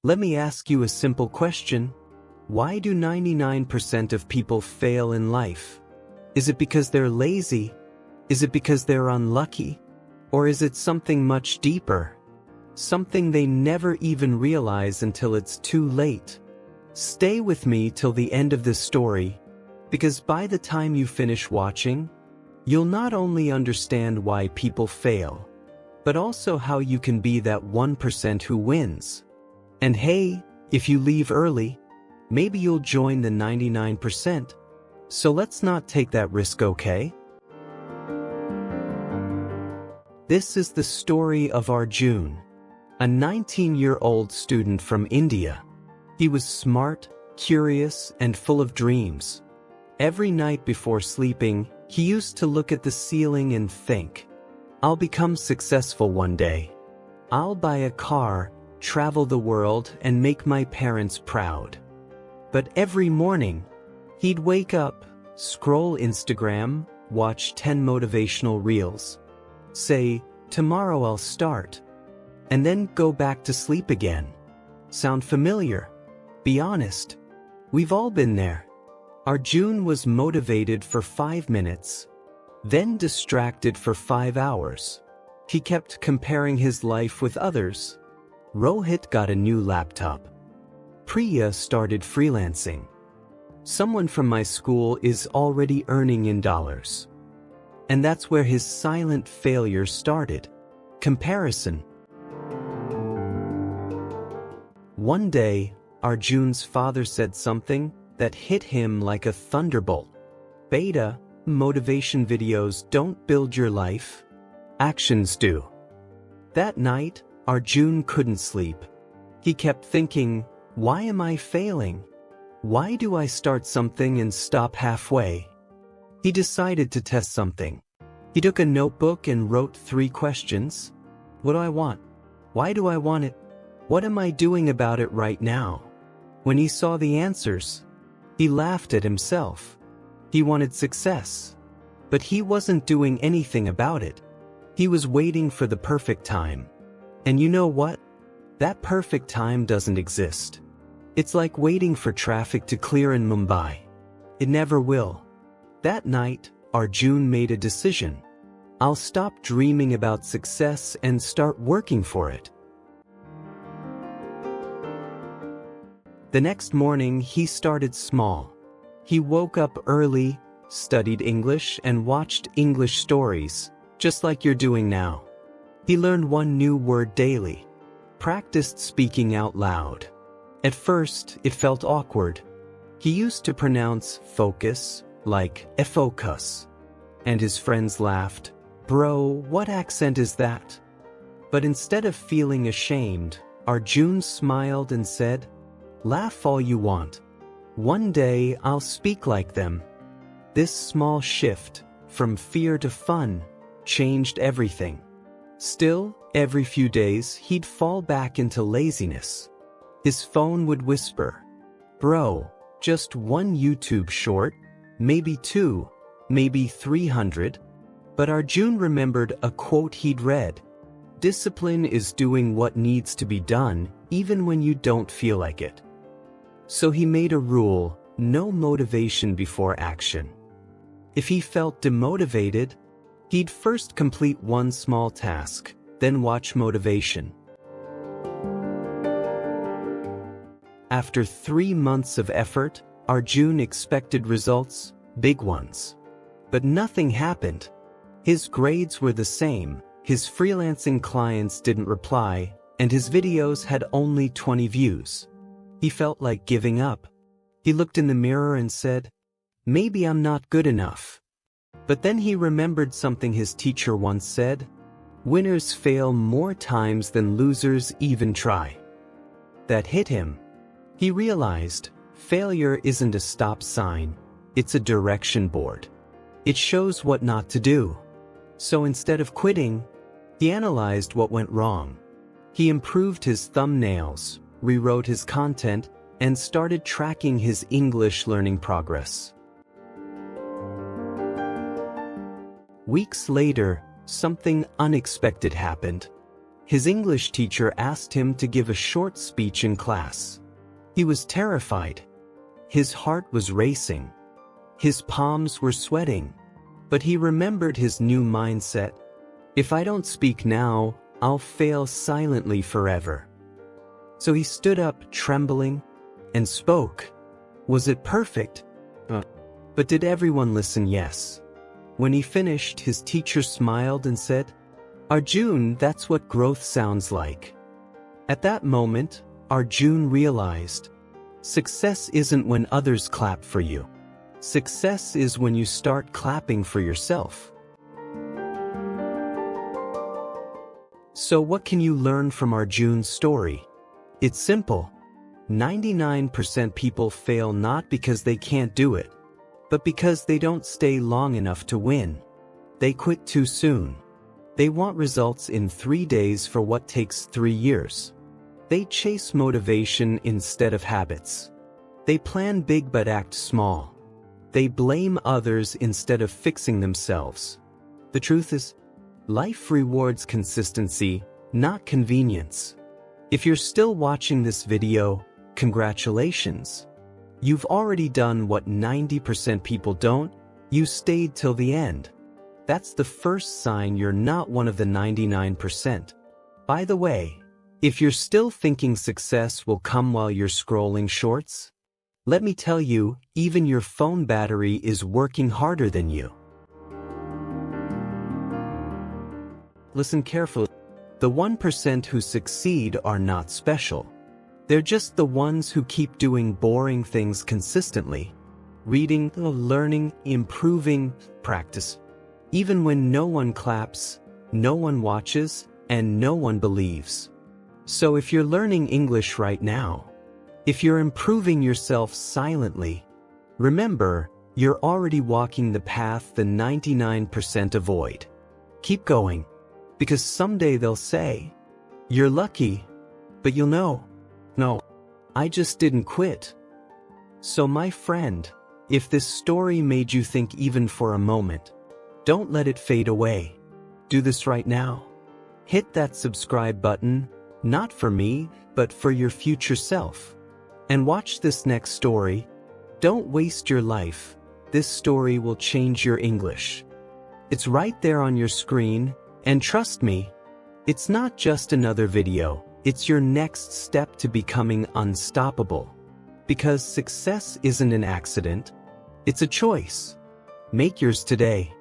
Let me ask you a simple question. Why do 99% of people fail in life? Is it because they're lazy? Is it because they're unlucky? Or is it something much deeper? Something they never even realize until it's too late. Stay with me till the end of this story, because by the time you finish watching, you'll not only understand why people fail, but also how you can be that 1% who wins. And hey, if you leave early, maybe you'll join the 99%. So let's not take that risk, okay? This is the story of Arjun, a 19-year-old student from India. He was smart, curious, and full of dreams. Every night before sleeping, he used to look at the ceiling and think, "I'll become successful one day. I'll buy a car, travel the world, and make my parents proud." But every morning, he'd wake up, scroll Instagram, watch 10 motivational reels, say, "Tomorrow I'll start," and then go back to sleep again. Sound familiar? Be honest. We've all been there. Arjun was motivated for 5 minutes, then distracted for 5 hours. He kept comparing his life with others. Rohit got a new laptop. Priya started freelancing. Someone from my school is already earning in dollars. And that's where his silent failure started. Comparison. One day, Arjun's father said something that hit him like a thunderbolt. "Beta, motivation videos don't build your life. Actions do." That night, Arjun couldn't sleep. He kept thinking, "Why am I failing? Why do I start something and stop halfway?" He decided to test something. He took a notebook and wrote 3 questions. What do I want? Why do I want it? What am I doing about it right now? When he saw the answers, he laughed at himself. He wanted success, but he wasn't doing anything about it. He was waiting for the perfect time. And you know what? That perfect time doesn't exist. It's like waiting for traffic to clear in Mumbai. It never will. That night, Arjun made a decision. "I'll stop dreaming about success and start working for it." The next morning, he started small. He woke up early, studied English, and watched English stories, just like you're doing now. He learned 1 new word daily, practiced speaking out loud. At first, it felt awkward. He used to pronounce focus like focus, and his friends laughed, "Bro, what accent is that?" But instead of feeling ashamed, Arjun smiled and said, "Laugh all you want. One day I'll speak like them." This small shift, from fear to fun, changed everything. Still, every few days he'd fall back into laziness. His phone would whisper, "Bro, just 1 YouTube short, maybe 2, maybe 300. But Arjun remembered a quote he'd read, "Discipline is doing what needs to be done, even when you don't feel like it." So he made a rule, no motivation before action. If he felt demotivated, he'd first complete 1 small task, then watch motivation. After 3 months of effort, Arjun expected results, big ones. But nothing happened. His grades were the same, his freelancing clients didn't reply, and his videos had only 20 views. He felt like giving up. He looked in the mirror and said, "Maybe I'm not good enough." But then he remembered something his teacher once said, "Winners fail more times than losers even try." That hit him. He realized, failure isn't a stop sign, it's a direction board. It shows what not to do. So instead of quitting, he analyzed what went wrong. He improved his thumbnails, rewrote his content, and started tracking his English learning progress. Weeks later, something unexpected happened. His English teacher asked him to give a short speech in class. He was terrified. His heart was racing. His palms were sweating. But he remembered his new mindset. If I don't speak now, I'll fail silently forever. So he stood up, trembling, and spoke. Was it perfect? But did everyone listen? Yes. When he finished, his teacher smiled and said, Arjun, that's what growth sounds like. At that moment, Arjun realized, success isn't when others clap for you. Success is when you start clapping for yourself. So what can you learn from Arjun's story? It's simple. 99% people fail not because they can't do it, but because they don't stay long enough to win. They quit too soon. They want results in 3 days for what takes 3 years. They chase motivation instead of habits. They plan big but act small. They blame others instead of fixing themselves. The truth is, life rewards consistency, not convenience. If you're still watching this video, congratulations. You've already done what 90% people don't. You stayed till the end. That's the first sign you're not one of the 99%. By the way, if you're still thinking success will come while you're scrolling shorts, let me tell you, even your phone battery is working harder than you. Listen carefully. The 1% who succeed are not special. They're just the ones who keep doing boring things consistently. Reading, learning, improving, practice. Even when no one claps, no one watches, and no one believes. So if you're learning English right now, if you're improving yourself silently, remember, you're already walking the path the 99% avoid. Keep going, because someday they'll say, you're lucky, but you'll know, no, I just didn't quit. So my friend, if this story made you think even for a moment, don't let it fade away. Do this right now. Hit that subscribe button, not for me, but for your future self. And watch this next story. Don't waste your life. This story will change your English. It's right there on your screen, and trust me, it's not just another video, it's your next step to becoming unstoppable. Because success isn't an accident, it's a choice. Make yours today.